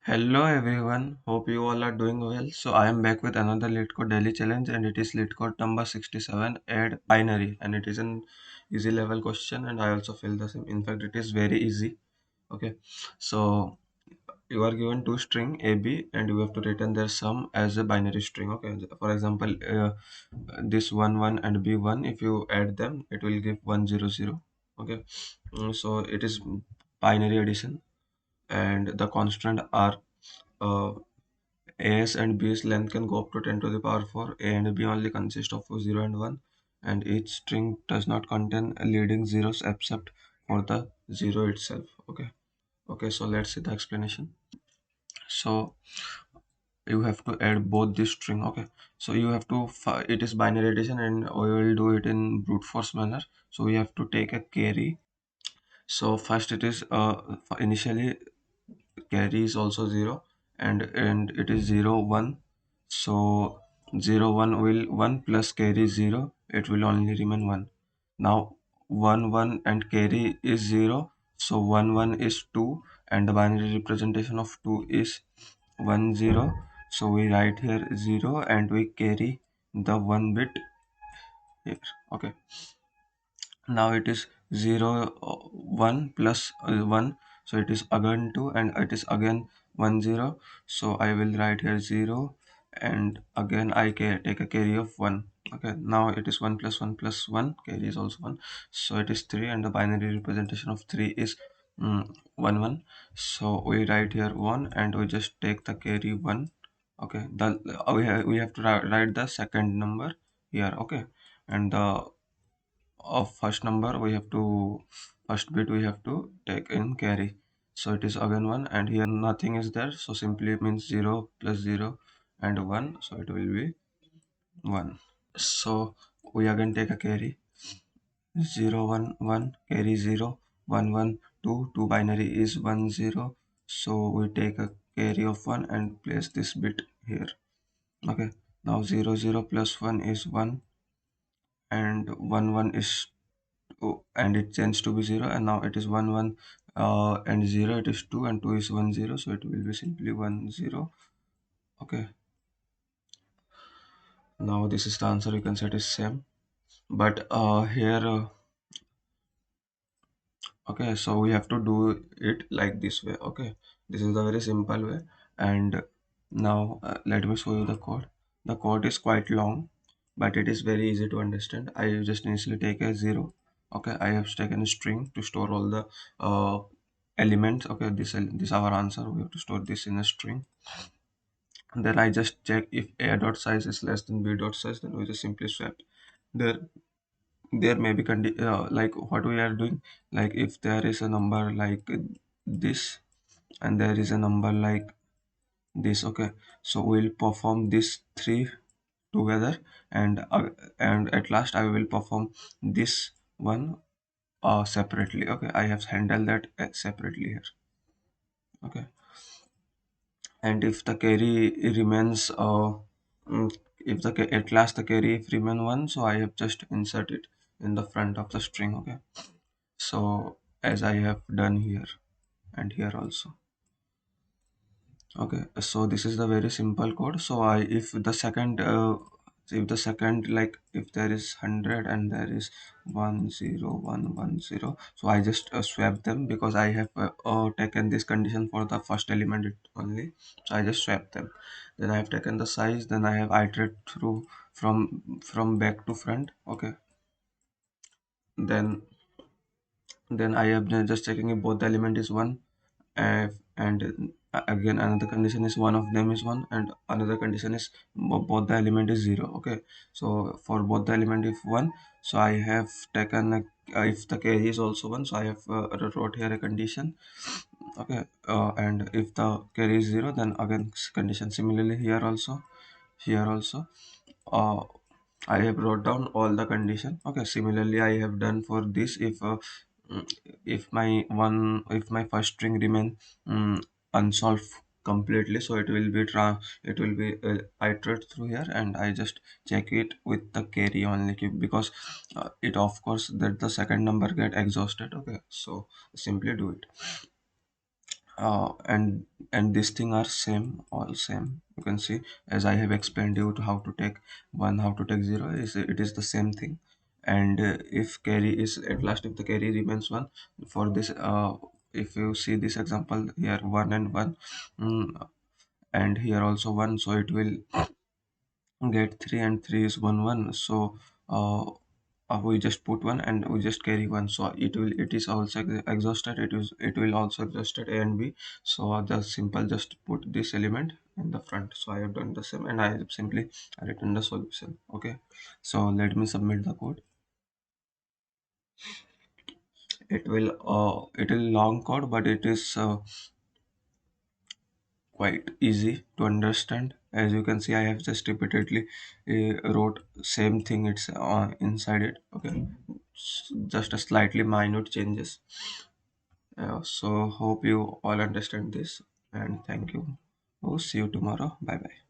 Hello everyone, hope you all are doing well. So I am back with another LeetCode daily challenge and it is LeetCode number 67 add binary and it is an easy level question and I also feel the same. In fact, it is very easy. Okay, so you are given two string a b and you have to return their sum as a binary string. Okay, for example, this 1 1 and b1, if you add them it will give 1 0 0. Okay. So it is binary addition and the constant are uh, A's and B's length can go up to 10 to the power 4. A and B only consist of 0 and 1, and each string does not contain leading zeros except for the 0 itself. Okay, so let's see the explanation. So you have to add both this string. Okay, so you have to, it is binary addition and we will do it in brute force manner. So we have to take a carry. So first it is initially carry is also 0 and it is 0 1. So 0 1 will 1 plus carry 0, it will only remain 1. Now 1 1 and carry is 0, so 1 1 is 2 and the binary representation of 2 is 1 0. So we write here 0 and we carry the 1 bit here. Okay, now it is 0 1 plus 1, so it is again 2 and it is again 1 0. So I will write here 0 and again I can take a carry of 1. Okay, now it is 1 plus 1 plus 1, carry is also 1, so it is 3 and the binary representation of 3 is 1 1. So we write here 1 and we just take the carry 1. Okay, we have to write the second number here. Okay, and the of first number we have to, first bit we have to take in carry, so it is again 1 and here nothing is there, so simply it means 0 plus 0 and 1, so it will be 1. So we again take a carry 0 1 1 carry 0 1 1 2 2 binary is 1 0, so we take a carry of 1 and place this bit here. Okay, now 0 0 plus 1 is 1 and 1 1 is, oh, and it changed to be 0 and now it is 1 1 and 0, it is 2 and 2 is 1 0, so it will be simply 1 0. Okay, now this is the answer. You can say it is same, but here okay, so we have to do it like this way. Okay, this is the very simple way, and now let me show you the code. The code is quite long, but it is very easy to understand. I just initially take a 0. Okay, I have taken a string to store all the uh, elements. Okay, this our answer. We have to store this in a string. And then I just check if a dot size is less than b dot size, then we just simply swap. There there may be like what we are doing, like if there is a number like this and there is a number like this. Okay, so we'll perform these three together and at last I will perform this one separately. Okay, I have handled that separately here. Okay, and if the carry remains if at last the carry if remain 1, so I have just insert it in the front of the string. Okay, so as I have done here and here also. Okay, so this is the very simple code. So I if the second, like if there is 100 and there is 1 0 1 1 0, so I just swap them because I have taken this condition for the first element only, so I just swap them. Then I have taken the size, then I have iterated through from back to front. Okay, then I have just checking if both the element is 1, and again another condition is one of them is 1 and another condition is both the element is 0. Okay, so for both the element if 1, so I have taken if the carry is also 1, so I have wrote here a condition. Okay, and if the carry is 0, then again condition. Similarly here also uh, I have wrote down all the condition. Okay, similarly I have done for this. Mm, if my first string remain unsolved completely, so it will be iterate through here and I just check it with the carry only because it of course that the second number get exhausted. Okay, so simply do it. And this thing are same, all same. You can see, as I have explained you to how to take 1, how to take 0, is it is the same thing. And if carry is at last, if the carry remains 1, for this if you see this example here, 1 and 1, and here also 1, so it will get 3, and 3 is 1 1. So uh, we just put 1 and we just carry 1, so it is also exhausted, it will also exhausted a and b. So just simple, just put this element in the front. So I have done the same, and I have simply written the solution. Okay, so let me submit the code. It will long code, but it is quite easy to understand. As you can see, I have just repeatedly wrote same thing, it's inside it. Okay, just a slightly minute changes. So hope you all understand this, and thank you. Oh, see you tomorrow. Bye bye.